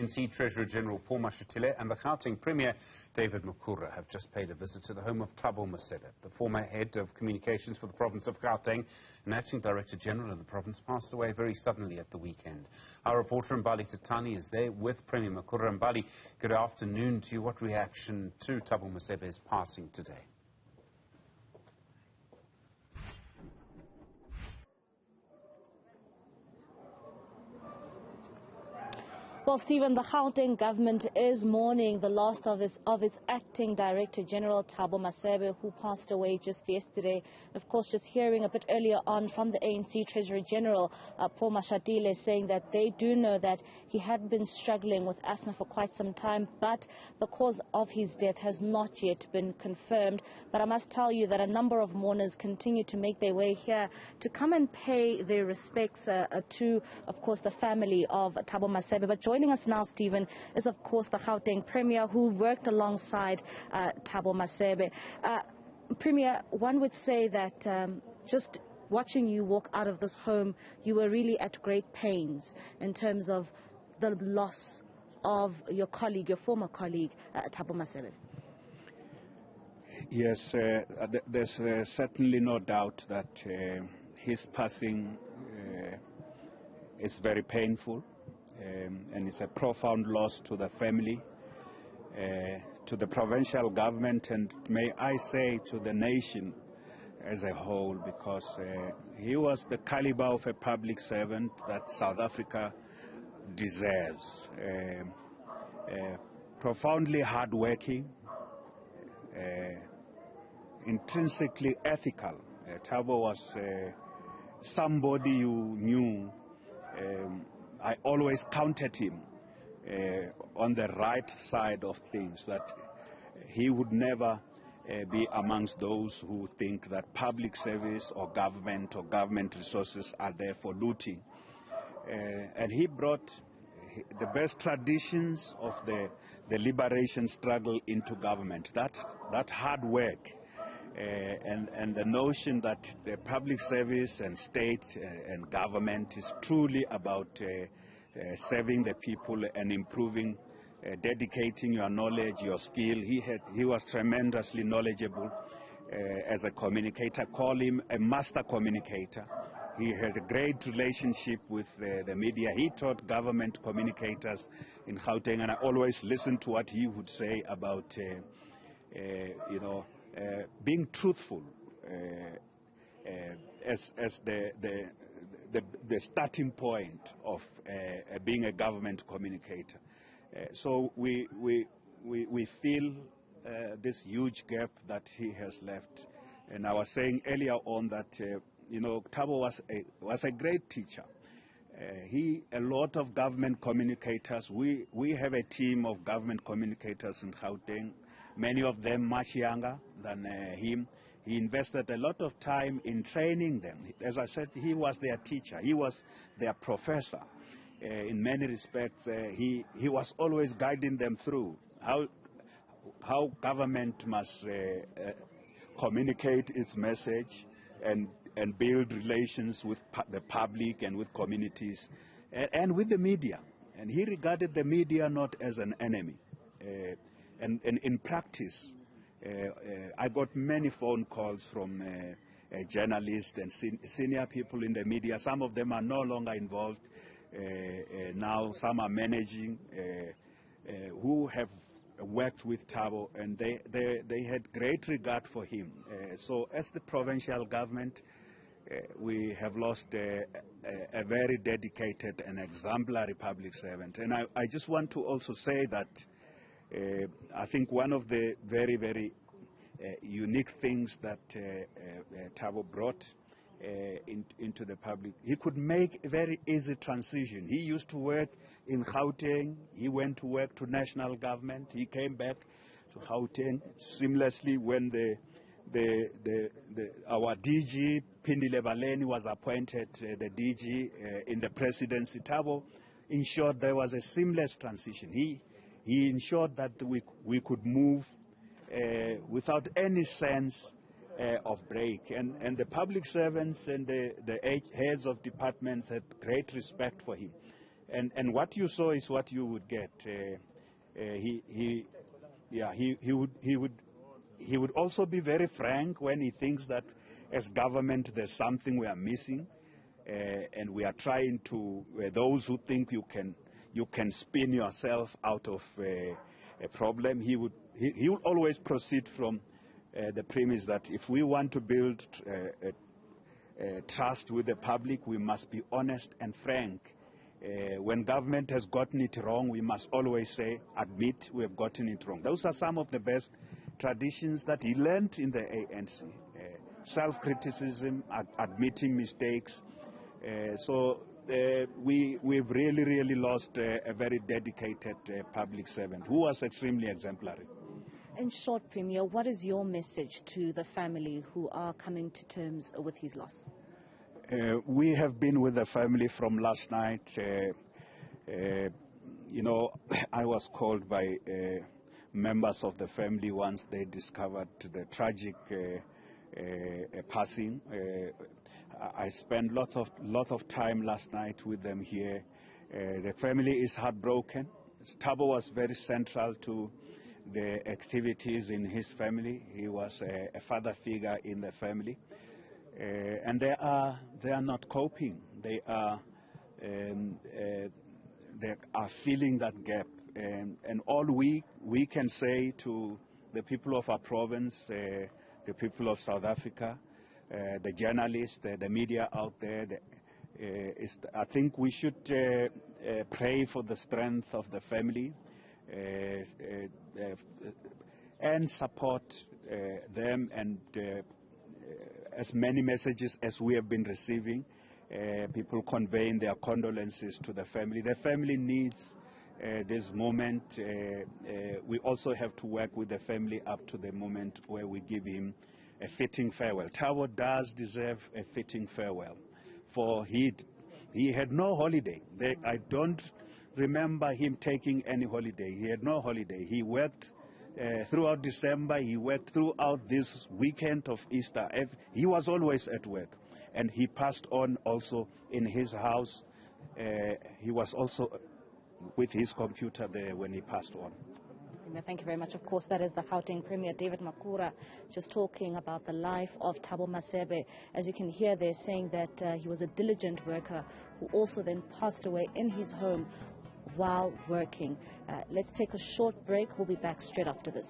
ANC Treasurer General Paul Mashatile and the Gauteng Premier David Makhura have just paid a visit to the home of Thabo Masebe. The former head of communications for the province of Gauteng and acting Director General of the province passed away very suddenly at the weekend. Our reporter Mbali Thethani is there with Premier Makhura. Mbali, good afternoon to you. What reaction to Thabo Masebe's passing today? Well, Stephen, the Gauteng government is mourning the loss of its acting Director General, Thabo Masebe, who passed away just yesterday. Of course, just hearing a bit earlier on from the ANC Treasurer General, Paul Mashatile, saying that they do know that he had been struggling with asthma for quite some time, but the cause of his death has not yet been confirmed. But I must tell you that a number of mourners continue to make their way here to come and pay their respects to, of course, the family of Thabo Masebe. But joining us now, Stephen, is of course the Gauteng Premier, who worked alongside Thabo Masebe. Premier, one would say that just watching you walk out of this home, you were really at great pains in terms of the loss of your colleague, your former colleague, Thabo Masebe. Yes, there's certainly no doubt that his passing is very painful. And it's a profound loss to the family, to the provincial government, and may I say to the nation as a whole, because he was the caliber of a public servant that South Africa deserves. Profoundly hardworking, intrinsically ethical. Thabo was somebody you knew. I always counted him on the right side of things, that he would never be amongst those who think that public service or government resources are there for looting. And he brought the best traditions of the liberation struggle into government, that hard work. And the notion that the public service and state and government is truly about serving the people and improving, dedicating your knowledge, your skill. He was tremendously knowledgeable as a communicator. Call him a master communicator. He had a great relationship with the media. He taught government communicators in Gauteng, and I always listened to what he would say about, being truthful as the starting point of being a government communicator. So we feel this huge gap that he has left. And I was saying earlier on that Thabo was a great teacher. A lot of government communicators. We have a team of government communicators in Gauteng. Many of them much younger than him. He invested a lot of time in training them. As I said, he was their teacher. He was their professor. In many respects, he was always guiding them through how government must communicate its message and build relations with the public and with communities and with the media. And he regarded the media not as an enemy. And in practice, I got many phone calls from journalists and senior people in the media. Some of them are no longer involved now. Some are managing, who have worked with Thabo, and they had great regard for him. So as the provincial government, we have lost a very dedicated and exemplary public servant. And I just want to also say that I think one of the very, very unique things that Thabo brought into the public, he could make a very easy transition. He used to work in Gauteng. He went to work to national government. He came back to Gauteng seamlessly when our DG, Pindile Baleni, was appointed the DG in the presidency. Thabo ensured there was a seamless transition. He ensured that we could move without any sense of break. And the public servants and the heads of departments had great respect for him. And what you saw is what you would get. He would also be very frank when he thinks that as government there's something we are missing, and we are trying to. Those who think you can spin yourself out of a problem, he would always proceed from the premise that if we want to build trust with the public, we must be honest and frank. When government has gotten it wrong, we must always admit we have gotten it wrong. Those are some of the best traditions that he learned in the ANC. Self-criticism, admitting mistakes. We've really lost a very dedicated public servant who was extremely exemplary. In short, Premier, what is your message to the family who are coming to terms with his loss? We have been with the family from last night. I was called by members of the family once they discovered the tragic passing. I spent lot of time last night with them here. The family is heartbroken. Thabo was very central to the activities in his family. He was a father figure in the family. And they are not coping. They are filling that gap. And all we can say to the people of our province, the people of South Africa, the journalists, the media out there, I think we should pray for the strength of the family and support them, and as many messages as we have been receiving, people conveying their condolences to the family. The family needs this moment. We also have to work with the family up to the moment where we give him a fitting farewell. Thabo does deserve a fitting farewell, for he had no holiday. I don't remember him taking any holiday. He had no holiday. He worked throughout December. He worked throughout this weekend of Easter. He was always at work, and he passed on also in his house. He was also with his computer there when he passed on. Thank you very much. Of course, that is the Gauteng Premier David Makhura just talking about the life of Thabo Masebe. As you can hear, they're saying that he was a diligent worker who also then passed away in his home while working. Let's take a short break. We'll be back straight after this.